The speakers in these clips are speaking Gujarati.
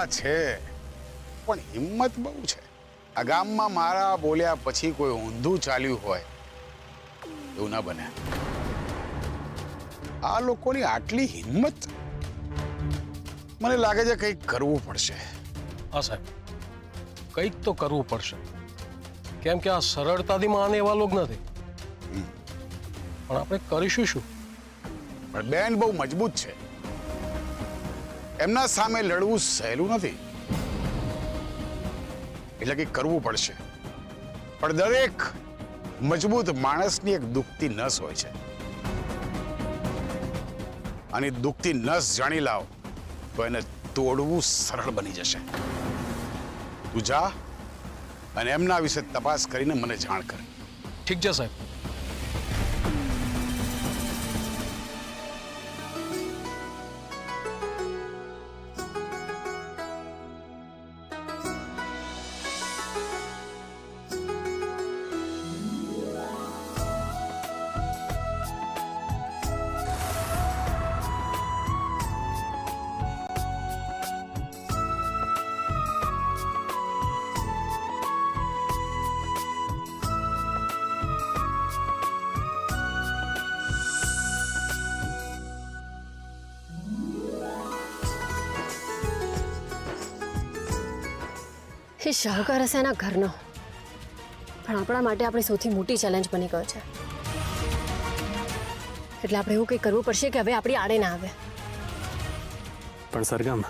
ભલા છે પણ હિંમત બહુ છે. આ ગામમાં મારા બોલ્યા પછી કોઈ ઊંધું ચાલ્યું હોય એવું ના બને. આ લોકોની આટલી હિંમત, મને લાગે છે કંઈક કરવું પડશે. હા સાહેબ, કંઈક તો કરવું પડશે, કેમ કે આ સરળતાથી માને એવા લોક નથી. પણ આપણે કરીશું શું? પણ બેન બહુ મજબૂત છે, એમના સામે લડવું સહેલું નથી, એટલે કે કરવું પડશે. પણ દરેક મજબૂત માણસની એક દુખતી નસ હોય છે, અને દુખતી નસ જાણી લાવ તો એને તોડવું સરળ બની જશે. તું જા અને એમના વિશે તપાસ કરીને મને જાણ કર. ઠીક છે સાહેબ. એ શાહુકાર હશે એના ઘરનો, પણ આપણા માટે આપણી સૌથી મોટી ચેલેન્જ બની ગયો છે. એટલે આપણે એવું કંઈક કરવું પડશે કે હવે આપણી આડે ના આવે. પણ સરગમ,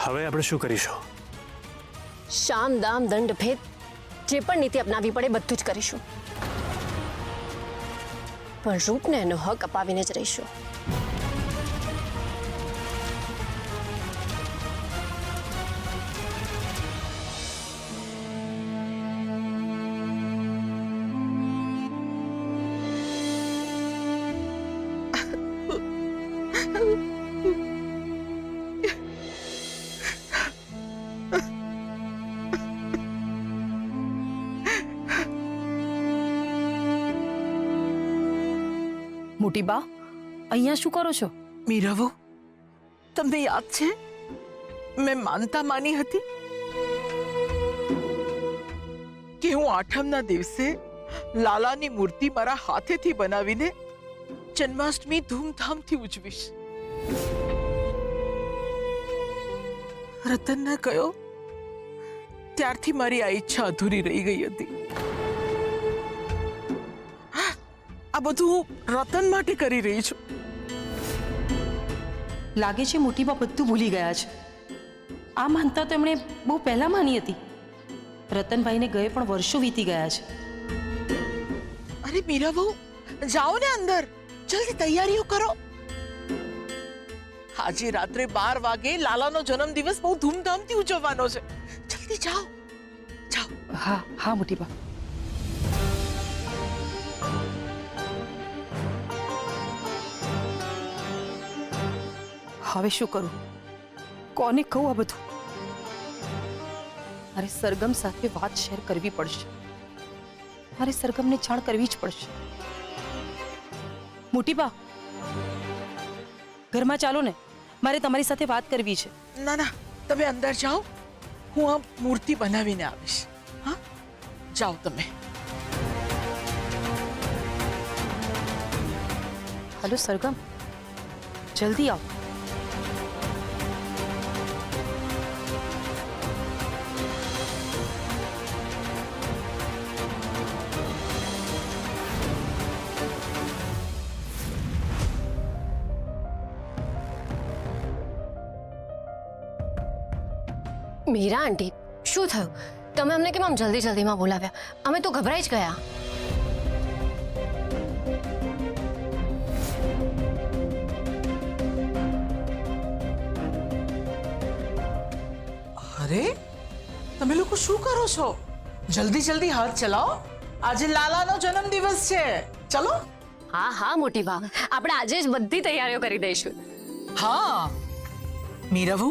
હવે આપણે શું કરીશું? શામ દામ દંડ ભેદ જે પણ નીતિ અપનાવવી પડે બધું જ કરીશું, પણ રૂપને એનો હક અપાવીને જ રહીશું. મોટી બા, અહીંયા શું કરો છો? મીરાવો, તમને યાદ છે મેં માનતા માની હતી કે હું આઠમના દિવસે લાલાની મૂર્તિ મારા હાથેથી બનાવીને જન્માષ્ટમી ધૂમધામથી ઉજવીશ. રતનને કહ્યો ત્યારથી મારી આ ઈચ્છા અધૂરી રહી ગઈ હતી. આ બધું રતન માટે કરી રહી છું. લાગે છે મોટી બા બધું ભૂલી ગયા છે. આ માનતા તો એમણે બહુ પહેલા માની હતી. રતનભાઈને ગયે પણ વર્ષો વીતી ગયા છે. અરે મીરા બહુ, જાઓ ને અંદર, જલ્દી તૈયારીઓ કરો. આજે રાત્રે 12 વાગે લાલાનો જન્મદિવસ બહુ ધૂમધામથી ઉજવવાનો છે. જલ્દી જાઓ, જાઓ. હા હા મોટી બા. હવે શું કરું? કોને કહું આ બધું? મારે સરગમ સાથે વાત શેર કરવી પડશે. મારે સરગમને જાણ કરવી જ પડશે. મોટી બા, ઘરમાં ચાલો ને, મારે તમારી સાથે વાત કરવી છે. ના ના, તમે અંદર જાઓ, હું આ મૂર્તિ બનાવીને આવીશ. હા, જાઓ તમે. હલો સરગમ, જલ્દી આવો. મીરા આંટી, શું થયું? તમે અમને કેમ આમ જલ્દી જલ્દીમાં બોલાવ્યા? અમે તો ગભરાઈ જ ગયા. અરે, તમે લોકો શું કરો છો? જલ્દી જલ્દી હાથ ચલાવો, આજે લાલાનો જન્મદિવસ છે. ચલો. હા હા મોટી બા, આપણે આજે જ બધી તૈયારીઓ કરી દઈશું. હા મીરાબુ,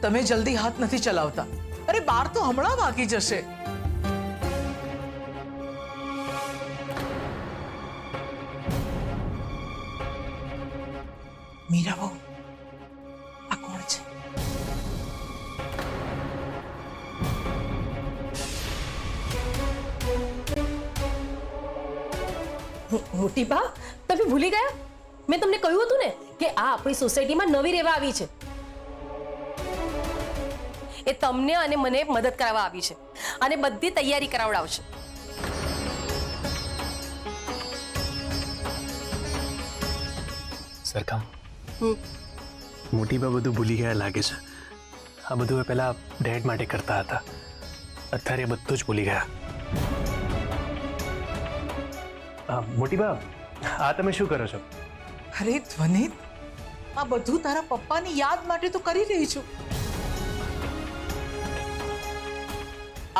તમે જલ્દી હાથ નથી ચલાવતા. અરે 12 તો હમણાં વાગી જશે. મીરાબુ, આ કોણ છે? મોટી બા, તમે ભૂલી ગયા? મેં તમને કહ્યું હતું ને કે આ આપણી સોસાયટીમાં નવી રહેવા આવી છે. એ તમને અને મને મદદ કરાવવા આવી છે અને બધી તૈયારી કરાવડાવશે. સરખમ, મોટી બા બધું ભૂલી ગયા લાગે છે. આ બધું એ પહેલા ડેડ માટે કરતા હતા, અત્યારે બધું જ ભૂલી ગયા. મોટી બા, આ તમે શું કરો છો? અરે ધ્વનિત, આ બધું તારા પપ્પાની યાદ માટે તો કરી રહી છું.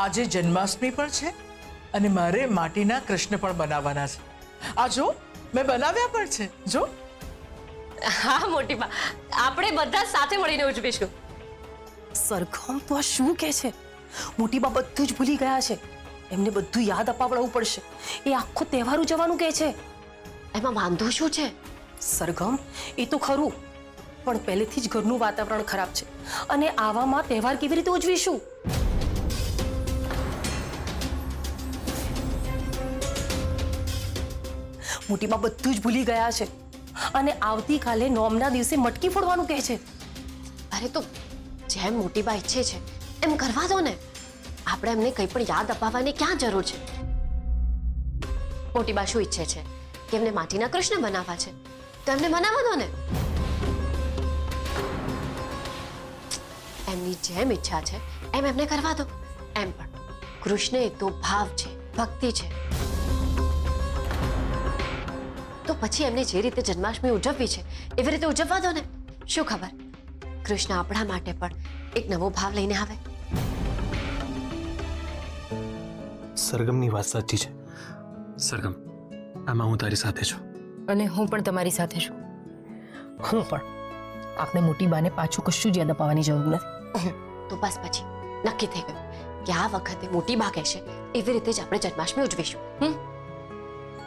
આજે જન્માષ્ટમી પણ છે અને મારે માટીના કૃષ્ણ પણ બનાવવાના છે. આ જો, મેં બનાવ્યા પણ છે. જો, હા મોટી બા, આપણે બધા સાથે મળીને ઉજવીશું. સરખમ, તો આ શું કહે છે? મોટી બા બધું જ ભૂલી ગયા છે. એમને બધું યાદ અપાવડાવવું પડશે. એ આખો તહેવાર ઉજવવાનું કહે છે. એમાં વાંધો શું છે? સરગમ, એ તો ખરું, પણ પહેલેથી જ ઘરનું વાતાવરણ ખરાબ છે અને આવામાં તહેવાર કેવી રીતે ઉજવીશું? મોટીબા બધું જ ભૂલી ગયા છે અને આવતીકાલે નોમના દિવસે મટકી ફોડવાનું કહે છે. અરે તો જેમ મોટી બા ઈચ્છે છે એમ કરવા દો ને. આપણે એમને કંઈ પણ યાદ અપાવવાની ક્યાં જરૂર છે? મોટી બા શું ઈચ્છે છે કે એમને માટીના કૃષ્ણ બનાવવા છે, તો એમને બનાવવા દો ને. એમની જેમ ઈચ્છા છે એમ એમને કરવા દો. એમ પણ કૃષ્ણ એ તો ભાવ છે, ભક્તિ છે. તો પછી એમને જે રીતે જન્માષ્ટમી ઉજવવી છે એવી રીતે ઉજવવા દો ને. શું ખબર, કૃષ્ણ આપણા માટે પણ એક નવો ભાવ લઈને આવે. સરગમની વાત સાચી છે. સરગમ, આમાં હું તારી સાથે છું. અને હું પણ તમારી સાથે છું. હું પણ. આપણે મોટી બાને પાછું કશું જ યાદ અપાવવાની જરૂર નથી. તો બસ પછી નક્કી થઈ ગયું કે આ વખતે મોટી બા કહેશે એવી રીતે જ આપણે જન્માષ્ટમી ઉજવીશું.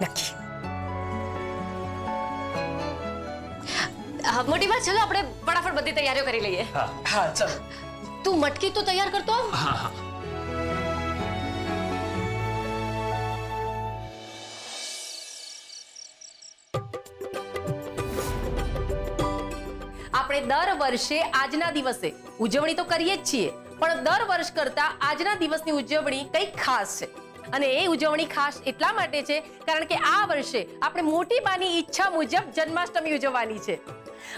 નક્કી. મોટી બા, ચલો આપણે ફટાફટ બધી તૈયારીઓ કરી લઈએ. હા ચાલો. તું મટકી તો તૈયાર કરતો આવ. હા હા. આપણે દર વર્ષે આજના દિવસે ઉજવણી તો કરીએ જ છીએ, પણ દર વર્ષ કરતા આજના દિવસની ઉજવણી કંઈક ખાસ છે. અને એ ઉજવણી ખાસ એટલા માટે છે કારણ કે આ વર્ષે આપણે મોટી બાની ઈચ્છા મુજબ જન્માષ્ટમી ઉજવવાની છે.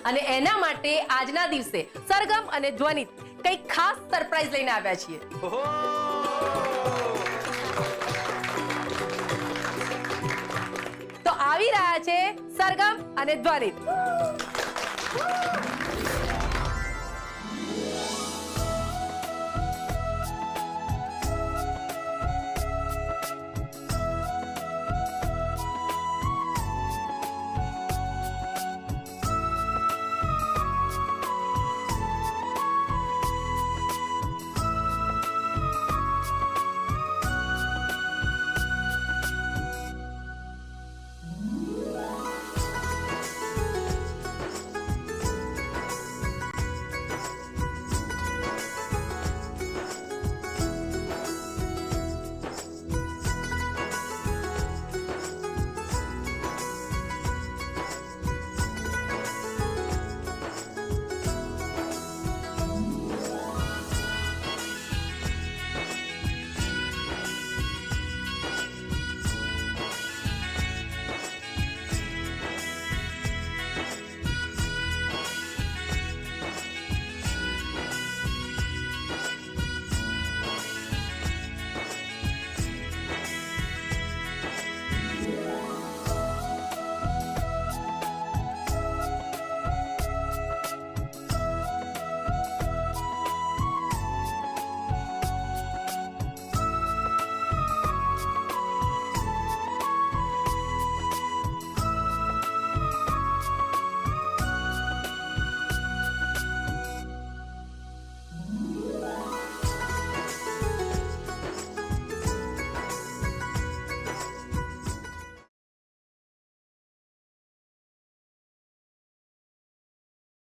અને એના માટે આજના દિવસે સરગમ અને ધ્વનિત કંઈક ખાસ સરપ્રાઈઝ લઈને આવ્યા છીએ. તો આવી રહ્યા છે સરગમ અને ધ્વનિત.